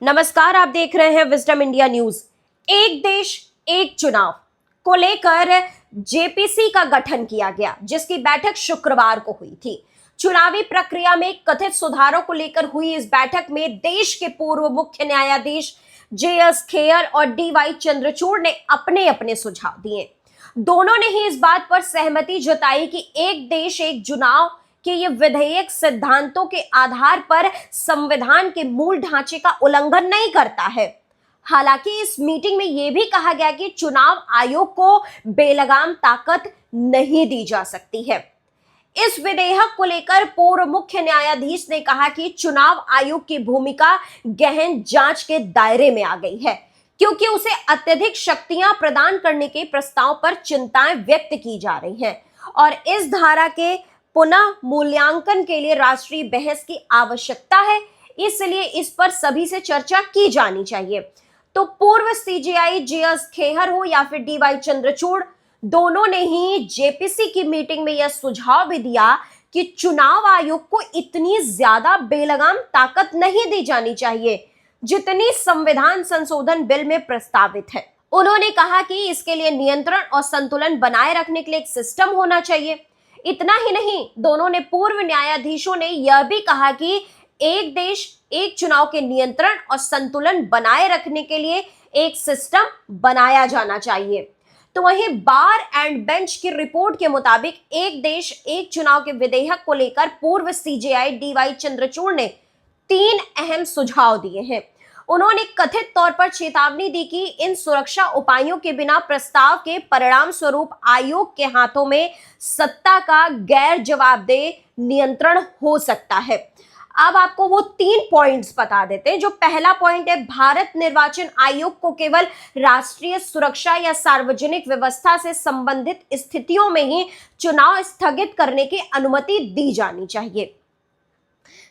नमस्कार, आप देख रहे हैं विजडम इंडिया न्यूज। एक देश एक चुनाव को लेकर जेपीसी का गठन किया गया, जिसकी बैठक शुक्रवार को हुई थी। चुनावी प्रक्रिया में कथित सुधारों को लेकर हुई इस बैठक में देश के पूर्व मुख्य न्यायाधीश जेएस खेयर और डीवाई चंद्रचूड़ ने अपने अपने सुझाव दिए। दोनों ने ही इस बात पर सहमति जताई कि एक देश एक चुनाव कि ये विधेयक सिद्धांतों के आधार पर संविधान के मूल ढांचे का उल्लंघन नहीं करता है। हालांकि इस मीटिंग में यह भी कहा गया कि चुनाव आयोग को बेलगाम ताकत नहीं दी जा सकती है। इस विधेयक को लेकर पूर्व मुख्य न्यायाधीश ने कहा कि चुनाव आयोग की भूमिका गहन जांच के दायरे में आ गई है, क्योंकि उसे अत्यधिक शक्तियां प्रदान करने के प्रस्ताव पर चिंताएं व्यक्त की जा रही हैं और इस धारा के पुनः मूल्यांकन के लिए राष्ट्रीय बहस की आवश्यकता है, इसलिए इस पर सभी से चर्चा की जानी चाहिए। तो पूर्व सीजेआई जेएस खेहर हो या फिर डीवाई चंद्रचूड़, दोनों ने ही जेपीसी की मीटिंग में यह सुझाव भी दिया कि चुनाव आयोग को इतनी ज्यादा बेलगाम ताकत नहीं दी जानी चाहिए जितनी संविधान संशोधन बिल में प्रस्तावित है। उन्होंने कहा कि इसके लिए नियंत्रण और संतुलन बनाए रखने के लिए एक सिस्टम होना चाहिए। इतना ही नहीं, दोनों ने पूर्व न्यायाधीशों ने यह भी कहा कि एक देश एक चुनाव के नियंत्रण और संतुलन बनाए रखने के लिए एक सिस्टम बनाया जाना चाहिए। तो वहीं बार एंड बेंच की रिपोर्ट के मुताबिक एक देश एक चुनाव के विधेयक को लेकर पूर्व सीजेआई डीवाई चंद्रचूड़ ने 3 अहम सुझाव दिए हैं। उन्होंने कथित तौर पर चेतावनी दी कि इन सुरक्षा उपायों के बिना प्रस्ताव के परिणाम स्वरूप आयोग के हाथों में सत्ता का गैर जवाबदेह नियंत्रण हो सकता है। अब आपको वो 3 पॉइंट्स बता देते हैं। जो पहला पॉइंट है, भारत निर्वाचन आयोग को केवल राष्ट्रीय सुरक्षा या सार्वजनिक व्यवस्था से संबंधित स्थितियों में ही चुनाव स्थगित करने की अनुमति दी जानी चाहिए।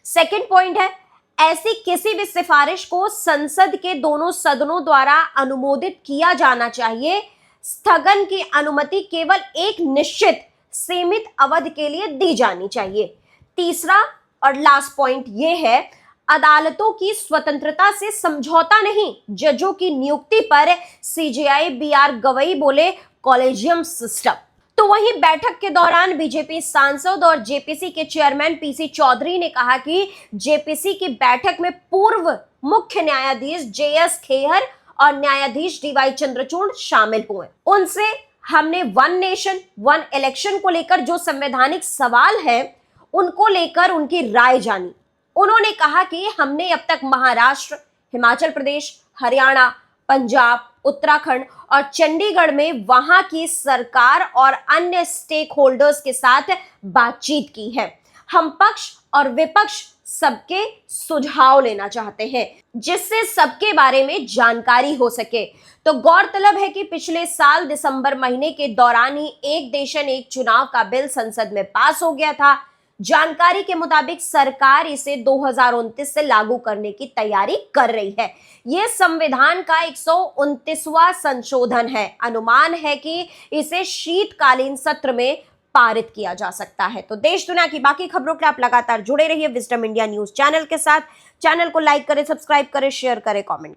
सेकंड पॉइंट है, ऐसी किसी भी सिफारिश को संसद के दोनों सदनों द्वारा अनुमोदित किया जाना चाहिए। स्थगन की अनुमति केवल एक निश्चित सीमित अवधि के लिए दी जानी चाहिए। तीसरा और लास्ट पॉइंट यह है, अदालतों की स्वतंत्रता से समझौता नहीं। जजों की नियुक्ति पर सीजेआई बीआर गवई बोले कॉलेजियम सिस्टम। तो वहीं बैठक के दौरान बीजेपी सांसद और जेपीसी के चेयरमैन पीसी चौधरी ने कहा कि जेपीसी की बैठक में पूर्व मुख्य न्यायाधीश जेएस खेहर और न्यायाधीश डीवाई चंद्रचूड़ शामिल हुए। उनसे हमने वन नेशन वन इलेक्शन को लेकर जो संवैधानिक सवाल है उनको लेकर उनकी राय जानी। उन्होंने कहा कि हमने अब तक महाराष्ट्र, हिमाचल प्रदेश, हरियाणा, पंजाब, उत्तराखंड और चंडीगढ़ में वहां की सरकार और अन्य स्टेक होल्डर्स के साथ बातचीत की है। हम पक्ष और विपक्ष सबके सुझाव लेना चाहते हैं, जिससे सबके बारे में जानकारी हो सके। तो गौरतलब है कि पिछले साल दिसंबर महीने के दौरान ही एक देशन एक चुनाव का बिल संसद में पास हो गया था। जानकारी के मुताबिक सरकार इसे 2029 से लागू करने की तैयारी कर रही है। यह संविधान का 129वां संशोधन है। अनुमान है कि इसे शीतकालीन सत्र में पारित किया जा सकता है। तो देश दुनिया की बाकी खबरों के लिए आप लगातार जुड़े रहिए विजडम इंडिया न्यूज चैनल के साथ। चैनल को लाइक करें, सब्सक्राइब करें, शेयर करें, कमेंट करें।